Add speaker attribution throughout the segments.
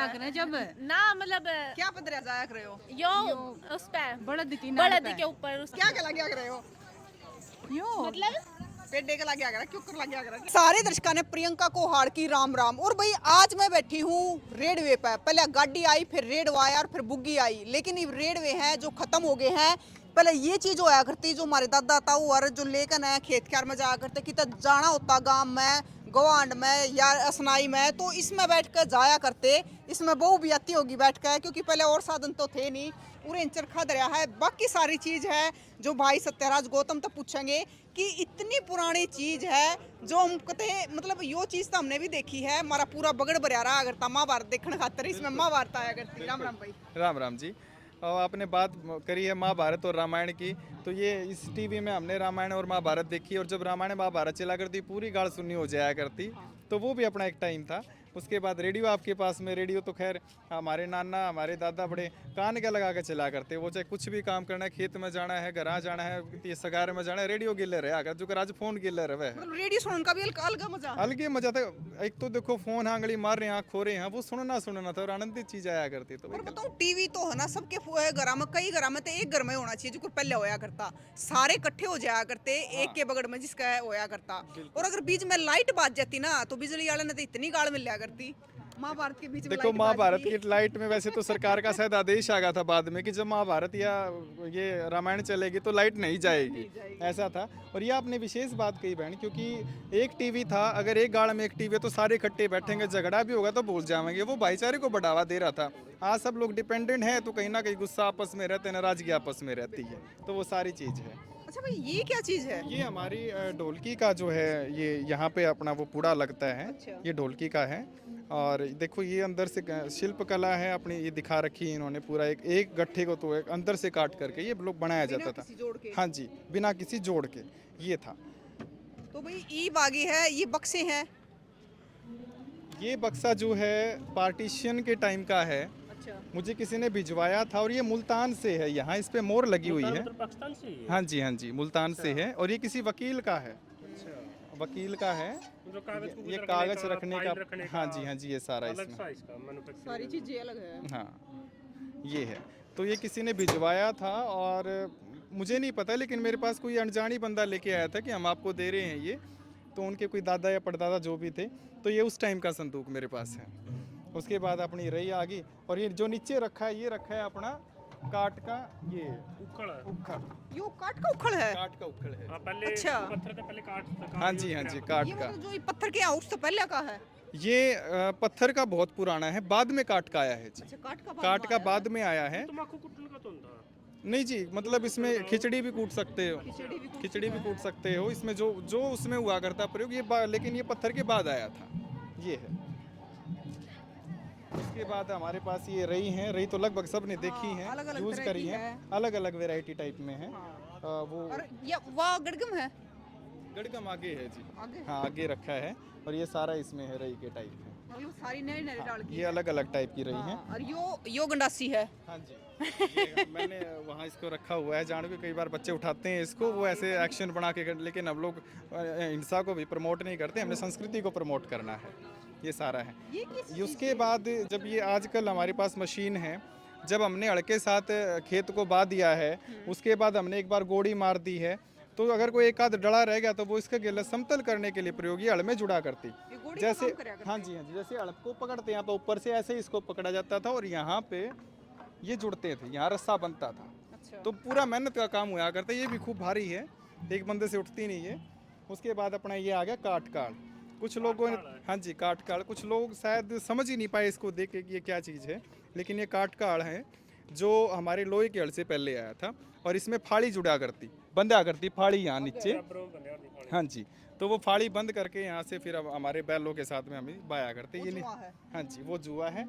Speaker 1: जाया करे जब
Speaker 2: ना मतलब
Speaker 3: क्या पदरा जाया कर रहे हो?
Speaker 2: यो उस पे
Speaker 1: बड़द की
Speaker 2: बड़द के ऊपर
Speaker 3: क्या क्या लग रहे हो?
Speaker 1: यो
Speaker 2: मतलब
Speaker 3: पेडे का लग गया क्यों कर लग गया? सारे दर्शकों ने प्रियंका को हार की राम राम। और भाई आज मैं बैठी हूँ रेडवे पे। पहले गाड़ी आई, फिर रेडवा आया और फिर बुग्गी आई। लेकिन ये रेडवे हैं जो खत्म हो गए हैं। पहले ये चीज होया करती जो हमारे दादा ताऊ और जो लेकर आए खेत खार में जाया करते कि जाना होता गांव में, गवांड में या असनाई में, तो इसमें बैठ कर जाया करते। इसमें बहू भी आती होगी बैठ कर, क्योंकि पहले और साधन तो थे नहीं। पूरे चरखा दरिया है। बाकी सारी चीज है जो भाई सत्यराज गौतम तक पूछेंगे कि इतनी पुरानी चीज है जो हम कहते हैं। मतलब यो चीज तो हमने भी देखी है। हमारा पूरा बगड़ बरिया रहा अगर था महाभारत देखने खातर, इसमें महाभारत आया करती। राम राम भाई।
Speaker 4: राम राम जी। और आपने बात करी है महाभारत और रामायण की, तो ये इस टीवी में हमने रामायण और महाभारत देखी। और जब रामायण महाभारत चला करती पूरी गाल सुननी हो जाया करती, तो वो भी अपना एक टाइम था। उसके बाद रेडियो आपके पास में, रेडियो तो खैर हमारे नाना हमारे दादा बड़े कान के लगा कर चला करते। वो चाहे कुछ भी काम करना है, खेत में जाना है, घर जाना है, सगार में जाना है, रेडियो गिले रहे अगर जो आज फोन गिले रहे।
Speaker 3: मतलब रेडियो सुनने का भी अलग मजा है।
Speaker 4: अलग ही मजा था। एक तो देखो फोन आंगली मार रहे हैं, आँख खो रहे हैं, वो सुनना था और आनंदित चीज आया करती। तो
Speaker 3: और बताऊं टीवी तो है ना सबके घर में, कई घर में तो एक घर में होना चाहिए जो पहले होया करता। सारे इकट्ठे हो जाया करते एक के बगड़ में जिसका होया करता। और अगर बीच में लाइट बाज जाती ना तो बिजली वाले ने तो इतनी गाल मिल लिया करती। महाभारत के बीच में
Speaker 4: देखो महाभारत की लाइट में वैसे तो सरकार का शायद आदेश आ गया था बाद में कि जब महाभारत या ये रामायण चलेगी तो लाइट नहीं जाएगी, ऐसा था। और ये आपने विशेष बात कही बहन, क्योंकि एक टीवी था, अगर एक गाड़ में एक टीवी है तो सारे इकट्ठे बैठेंगे, झगड़ा भी होगा तो भूल जाएंगे। वो भाईचारे को बढ़ावा दे रहा था। आज सब लोग डिपेंडेंट हैं तो कहीं ना कहीं गुस्सा आपस में रहते हैं, नाराजगी आपस में रहती है, तो वो सारी चीज़ है।
Speaker 3: अच्छा भाई ये क्या चीज है?
Speaker 4: ये हमारी ढोलकी का जो है, ये यहाँ पे अपना वो पूड़ा लगता है।
Speaker 3: अच्छा।
Speaker 4: ये ढोलकी का है। और देखो ये अंदर से शिल्प कला है अपनी, ये दिखा रखी है इन्होंने। पूरा एक गट्ठे को तो एक अंदर से काट करके ये लोग बनाया जाता था।
Speaker 3: जोड़ के।
Speaker 4: हाँ जी, बिना किसी जोड़ के ये था।
Speaker 3: तो भाई ई बागी है, ये बक्से हैं।
Speaker 4: ये बक्सा जो है पार्टीशन के टाइम का है।
Speaker 3: अच्छा।
Speaker 4: मुझे किसी ने भिजवाया था और ये मुल्तान से है। यहाँ इस पे मोर लगी हुई है।
Speaker 5: पाकिस्तान से ही है?
Speaker 4: हाँ जी, मुल्तान से है। और ये किसी वकील का है। वकील का है।
Speaker 5: जो कागज को
Speaker 4: ये
Speaker 5: रखने
Speaker 4: कागज
Speaker 5: का,
Speaker 4: रखने
Speaker 5: फाइल
Speaker 4: का।
Speaker 5: रखने
Speaker 4: हाँ
Speaker 5: का,
Speaker 4: जी, ये सारा
Speaker 5: अलग
Speaker 4: इसमें।
Speaker 5: साइज का manufacturing
Speaker 3: सारी चीजें अलग है।
Speaker 4: हाँ ये है। तो ये किसी ने भिजवाया था और मुझे नहीं पता, लेकिन मेरे पास कोई अनजानी बंदा लेके आया था कि हम आपको दे रहे हैं ये। तो उनके कोई दादा या परदादा जो भी थे, तो ये उस टाइम का संदूक मेरे पास है। उसके बाद अपनी रही आ गई। और ये जो नीचे रखा है, ये रखा है अपना काट का ये
Speaker 5: उखड़ है।
Speaker 4: उखड़।
Speaker 3: यो काट का उखड़ है।
Speaker 4: काट का उखड़ है।
Speaker 5: हाँ, पहले
Speaker 3: अच्छा।
Speaker 5: पत्थर से पहले काट
Speaker 4: हाँ जी, काट
Speaker 3: ये
Speaker 4: का।
Speaker 3: मतलब जो ये पत्थर के यहाँ उससे पहले का है।
Speaker 4: ये पत्थर का बहुत पुराना है, बाद में काट का आया है जी।
Speaker 3: अच्छा काट का
Speaker 4: काट का बाद में आया है।
Speaker 5: तम्बाकू कुटने का तो था।
Speaker 4: नहीं जी, मतलब इसमें खिचड़ी भी कूट सकते हो, खिचड़ी भी कूट सकते हो। इसमें जो उसमें हुआ करता प्रयोग ये लेकिन ये पत्थर के बाद आया था। ये है। उसके बाद हमारे पास ये रही हैं। रही तो लगभग सब ने देखी हैं,
Speaker 3: अलग-अलग
Speaker 4: यूज
Speaker 3: तरह
Speaker 4: करी
Speaker 3: की
Speaker 4: हैं।
Speaker 3: है।
Speaker 4: अलग अलग वेराइटी टाइप में है। वो
Speaker 3: और ये वाह गड़गम है।
Speaker 4: गड़गम आगे है जी।
Speaker 3: आगे?
Speaker 4: हाँ आगे रखा है। और ये सारा इसमें है, रही के टाइप है।
Speaker 3: और ये सारी नए नए डाल की।
Speaker 4: ये अलग अलग टाइप की रही हैं।
Speaker 3: और यो गंडासी है।
Speaker 4: हाँ जी, मैंने वहाँ इसको रखा हुआ है जान के। कई बार बच्चे उठाते हैं इसको, वो ऐसे एक्शन बना के लेकिन हम लोग हिंसा को भी प्रमोट नहीं करते, हमने संस्कृति को प्रमोट करना है। ये सारा है। उसके बाद जब ये आजकल हमारे पास मशीन है, जब हमने हड़ के साथ खेत को बा दिया है, उसके बाद हमने एक बार गोड़ी मार दी है, तो अगर कोई एक आध डला रह गया तो वो इसका गिल्ला समतल करने के लिए प्रयोगी हड़ में जुड़ा करती। जैसे हाँ जी, जैसे हड़ को पकड़ते हैं तो ऊपर से ऐसे इसको पकड़ा जाता था और यहाँ पे ये जुड़ते थे, यहाँ रस्सा बनता था।
Speaker 3: अच्छा।
Speaker 4: तो पूरा मेहनत का काम हुआ करता है। ये भी खूब भारी है, एक बंदे से उठती नहीं है। उसके बाद अपना ये आ गया काट काल। कुछ लोगों ने हाँ जी काट काल, कुछ लोग शायद समझ ही नहीं पाए इसको देख के कि ये क्या चीज़ है, लेकिन ये काट काल है जो हमारे लोहे के हड़ से पहले आया था। और इसमें फाड़ी जुड़ा करती, बंधा करती फाड़ी यहाँ नीचे। हाँ जी, तो वो फाड़ी बंद करके यहाँ से फिर अब हमारे बैलों के साथ में हमें बाया करते। ये नहीं, हाँ जी वो जुआ है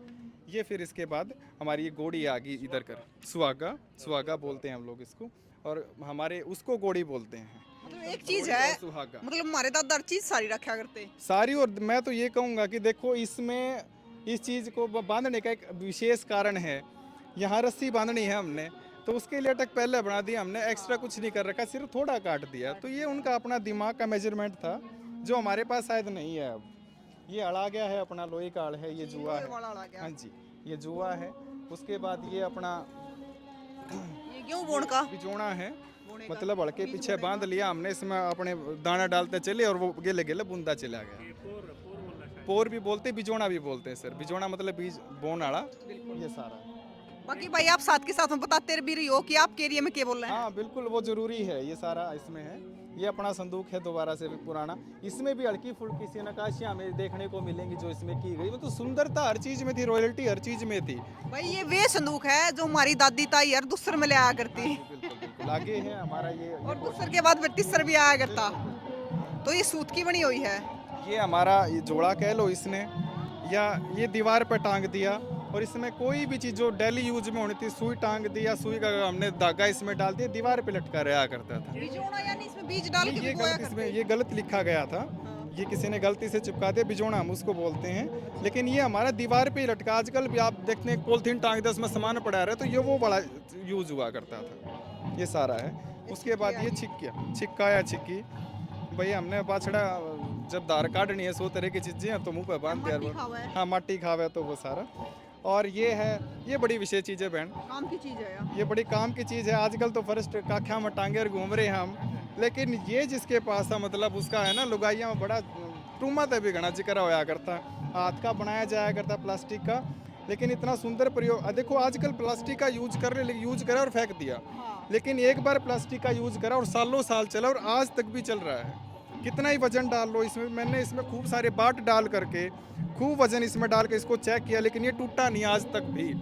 Speaker 4: ये। फिर इसके बाद हमारी ये गोड़ी आ गई इधर कर, सुहागा बोलते हैं हम लोग इसको, और हमारे उसको गोड़ी बोलते हैं।
Speaker 3: मतलब एक चीज है,
Speaker 4: सुहागा।
Speaker 3: मतलब हमारे दादा चीज सारी रखा करते
Speaker 4: सारी। और मैं तो ये कहूँगा कि देखो इसमें इस चीज़ को बांधने का एक विशेष कारण है। यहाँ रस्सी बांधनी है हमने, तो उसके लिए अटक पहले बना दिया हमने, एक्स्ट्रा कुछ नहीं कर रखा, सिर्फ थोड़ा काट दिया। तो ये उनका अपना दिमाग का मेजरमेंट था जो हमारे पास शायद नहीं है अब। ये अड़ा गया है अपना लोई काल है, ये जुआ
Speaker 3: लोहे
Speaker 4: है।
Speaker 3: वाला अड़ा गया।
Speaker 4: हाँ जी, ये जुआ है। उसके बाद ये अपना
Speaker 3: ये गेहूं बोण का
Speaker 4: बिजोड़ा है,
Speaker 3: बोने का।
Speaker 4: मतलब अड़के
Speaker 3: बीज
Speaker 4: पीछे
Speaker 3: बोने
Speaker 4: बांध लिया हमने, इसमें अपने दाना डालते चले और वो गेले गेले बुंदा चला गया।
Speaker 5: पोर बोलना शायद।
Speaker 4: पोर भी बोलते, बिजोड़ा भी बोलते हैं सर। बिजोड़ा मतलब बीज बोन आड़ा, ये सारा।
Speaker 3: बाकी भाई आप साथ के साथ में बताते भी रही हो कि आपके एरिया में क्या बोल रहे हैं।
Speaker 4: हाँ बिल्कुल, वो जरूरी है, ये सारा इसमें है। ये अपना संदूक है दोबारा से भी पुराना, इसमें भी हल्की फुल्की सी नक्काशियाँ हमें देखने को मिलेंगी जो इसमें की गई। मतलब सुंदरता हर चीज में थी, रॉयल्टी हर चीज में थी।
Speaker 3: भाई ये वे संदूक है जो हमारी दादी ताई हर दूसरे में ले आया करती,
Speaker 4: बिल्कुल बिल्कुल, आगे है हमारा ये
Speaker 3: और दूसरे के बाद फिर तीसरा भी आया करता। तो ये सूत की बनी हुई है।
Speaker 4: ये हमारा ये जोड़ा कह लो इसने, या ये दीवार पर टांग दिया। और इसमें कोई भी चीज़ जो डेली यूज में होनी थी, सुई टांग दिया, सुई का हमने धागा इसमें डाल दिया, दीवार पे लटका रहा करता था।
Speaker 3: बिजोड़ा यानी इसमें बीज डाल के
Speaker 4: ये
Speaker 3: भिगोया
Speaker 4: गलत, इसमें
Speaker 3: करते।
Speaker 4: ये गलत लिखा गया था, ये किसी ने गलती से चिपका दिया, बिजोड़ा हम उसको बोलते हैं। लेकिन ये हमारा दीवार पे ही लटका। आजकल भी आप देखते हैं पॉलिथीन टांग दिया, उसमें सामान पड़ा रहा है, तो ये वो बड़ा यूज हुआ करता था। ये सारा है। उसके बाद ये छिक्का या छिक्की, भाई हमने बाछड़ा जब दार काटनी है, 100 तरह की चीज़ें हैं तो मुंह पे बांध
Speaker 3: माटी
Speaker 4: दिया।
Speaker 3: खावा है।
Speaker 4: हाँ माटी खावे तो वो सारा। और ये है, ये बड़ी विशेष चीज़ है बहन,
Speaker 3: काम की चीज है यार।
Speaker 4: ये बड़ी काम की चीज़ है। आजकल तो फर्स्ट काख्या में टांगे और घूम रहे हैं हम, लेकिन ये जिसके पास है, मतलब उसका है ना, लुगाइया में बड़ा टूमत है भी घना जिक्र होया करता है। हाथ का बनाया जाया करता है प्लास्टिक का, लेकिन इतना सुंदर प्रयोग। देखो आजकल प्लास्टिक का यूज करा और फेंक दिया, लेकिन एक बार प्लास्टिक का यूज करा और सालों साल चला और आज तक भी चल रहा है। कितना ही वजन डाल लो इसमें, मैंने इसमें खूब सारे बाट डाल करके, खूब वजन इसमें डाल के इसको चेक किया, लेकिन ये टूटा नहीं आज तक भी।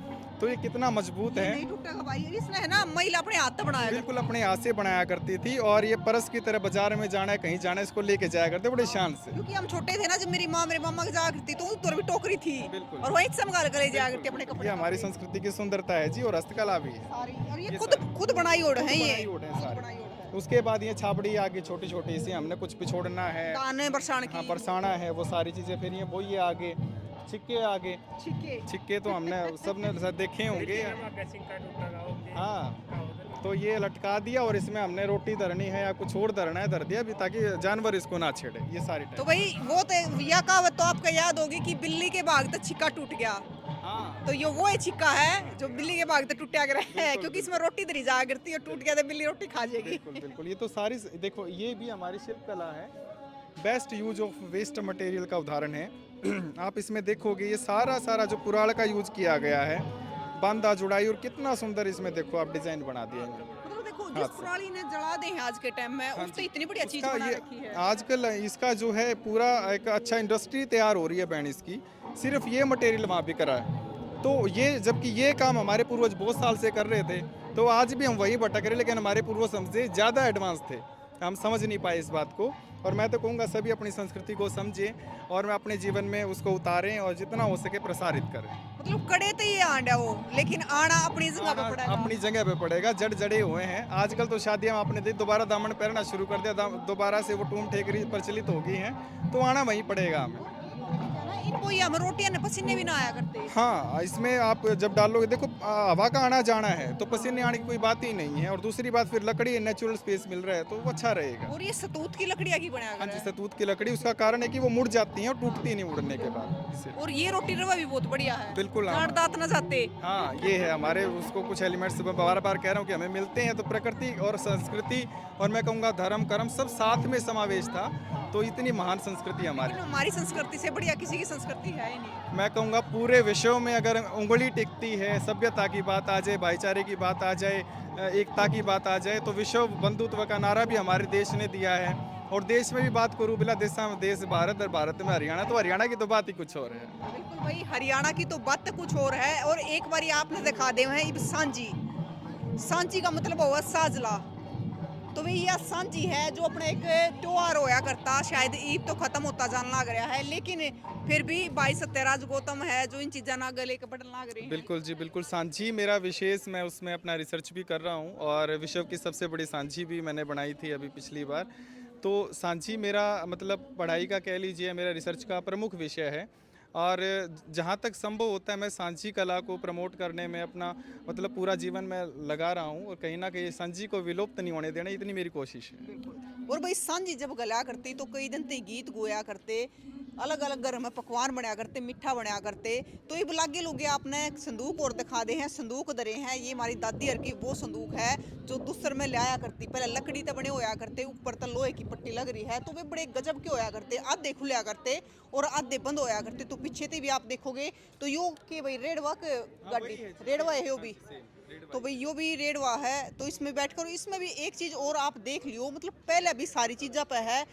Speaker 4: तो ये कितना मजबूत है।
Speaker 3: नहीं टूटेगा भाई, इसने है ना महिला अपने हाथ से बनाया करती।
Speaker 4: बिल्कुल अपने हाथ से बनाया करती थी, और ये परस की तरह बाजार में जाना है, कहीं जाना है, इसको लेके जाया करते बड़े शान से।
Speaker 3: क्योंकि हम छोटे थे ना, जब मेरी माँ मेरे मामा के जाया करती तो उस भी टोकरी थी,
Speaker 4: बिल्कुल।
Speaker 3: और वहीं से मंगा ले जाया करती अपने कपड़े।
Speaker 4: ये हमारी संस्कृति की सुंदरता है जी, और हस्तकला भी है।
Speaker 3: सारी, और ये
Speaker 4: ये
Speaker 3: खुद बनाई ओढ़ है ये।
Speaker 4: बनाई ओढ़ है सारी।
Speaker 3: बनाई ओढ़ है।
Speaker 4: उसके बाद ये छाबड़ी आगे छोटी छोटी, इसे हमने कुछ पिछोड़ना है,
Speaker 3: दाने बरसाने
Speaker 4: हाँ
Speaker 3: की।
Speaker 4: बरसाना है, वो सारी चीज़ें। फिर ये वही आगे छिक्के आगे,
Speaker 3: छिक्के।
Speaker 4: छिक्के तो हमने सबने देखे होंगे।
Speaker 5: गैसिंग का टूटा गाँव के
Speaker 4: हाँ, तो ये लटका दिया और इसमें हमने रोटी धरनी है या कुछ और धरना है, धर दिया भी, ताकि जानवर इसको ना छेड़े। ये सारी
Speaker 3: तो भाई वो तो यह कहावत तो आपको याद होगी कि बिल्ली के भाग तक छिक्का टूट गया।
Speaker 4: हाँ
Speaker 3: तो ये वो है छिक्का है जो बिल्ली के भाग तक टूटा गया है, क्योंकि इसमें रोटी धरी जाया करती है, टूट गया तो बिल्ली रोटी खा जाएगी।
Speaker 4: बिल्कुल बिल्कुल, ये तो सारी देखो, ये भी हमारी शिल्प कला है। Best use of waste material का उदाहरण है। आप इसमें देखोगे ये सारा जो पुराण का यूज किया गया है, बांधा जुड़ाई, और कितना सुंदर इसमें देखो आप डिजाइन बना दिया है।
Speaker 3: मतलब देखो जिस पुरानी ने जला दे हैं आज के टाइम में, उससे इतनी बढ़िया चीज
Speaker 4: उसका
Speaker 3: बना
Speaker 4: ये
Speaker 3: रखी है।
Speaker 4: आजकल इसका जो है पूरा एक अच्छा इंडस्ट्री तैयार हो रही है बहन इसकी, सिर्फ ये मटेरियल वहाँ बिक रहा है। तो ये, जबकि ये काम हमारे पूर्वज बहुत साल से कर रहे थे, तो आज भी हम वहीं भटक रहे, लेकिन हमारे पूर्वज हमसे ज़्यादा एडवांस थे, हम समझ नहीं पाए इस बात को। और मैं तो कहूँगा सभी अपनी संस्कृति को समझें और अपने जीवन में उसको उतारें और जितना हो सके प्रसारित करें।
Speaker 3: मतलब कड़े तो ये आंडा वो, लेकिन आना अपनी जगह पे पड़ेगा।
Speaker 4: अपनी जगह पे पड़ेगा, जड़े हुए हैं। आजकल तो शादियाँ आपने देखी, दोबारा दामन पहनना शुरू कर दिया, दोबारा से वो टूम ठेकरी प्रचलित हो गई हैं, तो आना वहीं पड़ेगा हमें।
Speaker 3: इनको ये हम रोटियां ने पसीने भी ना आया करते।
Speaker 4: हाँ, इसमें आप जब डालोगे, देखो हवा का आना जाना है तो पसीने आने की कोई बात ही नहीं है। और दूसरी बात, फिर लकड़ी नेचुरल स्पेस मिल रहा है तो वो अच्छा रहेगा।
Speaker 3: और ये सतूत की लकड़ियां की बनाया
Speaker 4: हाँ
Speaker 3: गया
Speaker 4: जी,
Speaker 3: है।
Speaker 4: सतूत की लकड़ी, उसका कारण है कि वो मुड़ जाती हैं और टूटती नहीं उड़ने के बाद इससे।
Speaker 3: और ये रोटी रवा भी बहुत बढ़िया है।
Speaker 4: बिल्कुल, हाँ।
Speaker 3: गांठ दांत ना जाते।
Speaker 4: हाँ, ये है हमारे, उसको कुछ एलिमेंट्स बार बार कह रहा हूँ कि हमें मिलते हैं, तो प्रकृति और संस्कृति और मैं कहूँगा धर्म कर्म सब साथ में समावेश था, तो इतनी महान संस्कृति हमारी।
Speaker 3: लेकिन हमारी संस्कृति से बढ़िया किसी की संस्कृति है ही नहीं।
Speaker 4: मैं कहूँगा पूरे विश्व में अगर उंगली टिकती है, सभ्यता की बात आ जाए, भाईचारे की बात आ जाए, एकता की बात आ जाए, तो विश्व बंधुत्व का नारा भी हमारे देश ने दिया है। और देश में भी बात करूँ, बिला देशा में देश भारत, और भारत में हरियाणा, तो हरियाणा की तो बात ही कुछ और है।
Speaker 3: बिल्कुल भाई, हरियाणा की तो बात कुछ और है। और एक बार आपने दिखा दे हैं सांझी। सांझी का मतलब हुआ साजला। तो भाई यह सांझी है जो अपने एक त्योहार होया करता, शायद ईद तो खत्म होता जान लग रहा है, लेकिन फिर भी भाई सत्यराज गौतम है जो इन चीज़ों ना गले के पड़न लग रहे हैं।
Speaker 4: बिल्कुल जी बिल्कुल, सांझी मेरा विशेष, मैं उसमें अपना रिसर्च भी कर रहा हूँ, और विश्व की सबसे बड़ी सांझी भी मैंने बनाई थी अभी पिछली बार। तो सांझी मेरा मतलब पढ़ाई का कह लीजिए, मेरा रिसर्च का प्रमुख विषय है। और जहाँ तक संभव होता है मैं सांझी कला को प्रमोट करने में अपना मतलब पूरा जीवन में लगा रहा हूँ, और कहीं ना कहीं सांझी को विलुप्त नहीं होने देना, इतनी मेरी कोशिश है।
Speaker 3: और भाई सांझी जब गला करते तो कई दिन तक गीत गोया करते, अलग अलग घर में पकवान बनाया करते, मीठा बनाया करते। तो ये बुलागे लोग आपने एक संदूक और दिखा दे हैं, संदूक दरे हैं। ये हमारी दादी हर की वो संदूक है जो दूसर में लाया करती, पहले लकड़ी तो बने होया करते, ऊपर तो लोहे की पट्टी लग रही है। तो वे बड़े गजब के होया करते, आधे खुलिया करते और आधे बंद होया करते। तो पीछे से भी आप देखोगे तो यो के भाई रेडवा के गाड़ी, रेडवा है यो भी। तो भाई यो भी रेडवा है। तो इसमें बैठकर इसमें भी एक चीज और आप देख लियो, मतलब पहले भी सारी चीजा पे है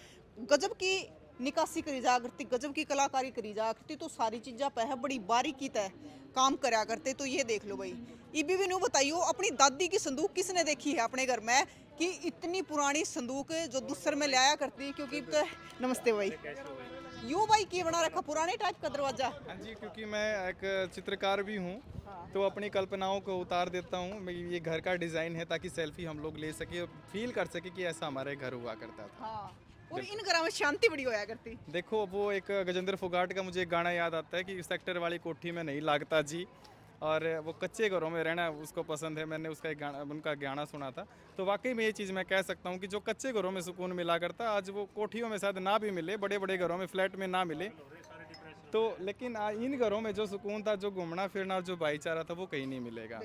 Speaker 3: गजब की निकासी करी जा करती, गजब की कलाकारी करी जा करती। तो सारी चीजा पे है बड़ी बारीकी तय काम करा करते। तो ये देख लो भाई, इबी भी नु बताइयो अपनी दादी की संदूक किसने देखी है अपने घर में कि इतनी पुरानी संदूक जो दूसर में लाया करती। क्योंकि तो नमस्ते भाई, यो भाई की बना रखा पुराने टाइप का दरवाजा।
Speaker 4: हाँ जी, क्योंकि मैं एक चित्रकार भी हूँ, तो अपनी कल्पनाओं को उतार देता हूँ। ये घर का डिज़ाइन है ताकि सेल्फी हम लोग ले सके, फील कर सके कि ऐसा हमारे घर हुआ करता था।
Speaker 3: हाँ, और इन घरों में शांति बड़ी होया करती।
Speaker 4: देखो, वो एक गजेंद्र फोगाट का मुझे एक गाना याद आता है कि सेक्टर वाली कोठी में नहीं लागता जी, और वो कच्चे घरों में रहना उसको पसंद है। मैंने उसका एक गाना, उनका गाना सुना था। तो वाकई में ये चीज़ मैं कह सकता हूँ कि जो कच्चे घरों में सुकून मिला करता, आज वो कोठियों में शायद ना भी मिले, बड़े बड़े घरों में, फ्लैट में ना मिले। तो लेकिन इन घरों में जो सुकून था, जो घूमना फिरना और जो भाईचारा था, वो कहीं नहीं मिलेगा।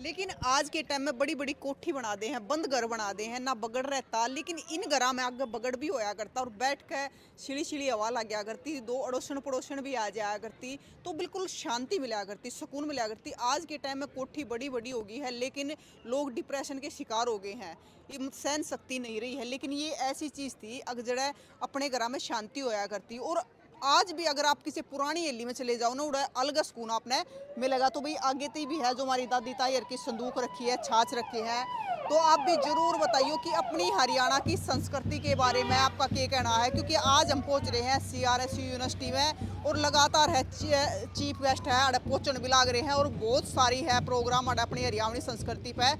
Speaker 3: लेकिन आज के टाइम में बड़ी बड़ी कोठी बना दे हैं, बंद घर बना दे हैं, ना बगड़ रहता। लेकिन इन घरों में आगे बगड़ भी होया करता और बैठ के छिड़ी छिड़ी हवा लग गया करती, दो अड़ोसन पड़ोसन भी आ जाया करती। तो बिल्कुल शांति मिला करती, सुकून मिला करती। आज के टाइम में कोठी बड़ी बड़ी हो गई है, लेकिन लोग डिप्रेशन के शिकार हो गए हैं, ये सहन शक्ति नहीं रही है। लेकिन ये ऐसी चीज़ थी अगर जरा अपने घर में शांति होया करती। और आज भी अगर आप किसी पुरानी हवेली में चले जाओ ना, उड़ा अलग सुकून आपने मिलेगा। तो भाई आगे तो भी है जो हमारी दादी तायर की संदूक रखी है, छाछ रखी है। तो आप भी जरूर बताइए कि अपनी हरियाणा की संस्कृति के बारे में आपका क्या कहना है। क्योंकि आज हम पहुंच रहे हैं CRSU यूनिवर्सिटी में और लगातार है चीफ गेस्ट है, अड़े पहुंचने भी लाग रहे हैं और बहुत सारी है प्रोग्राम अपनी हरियाणवी संस्कृति पे।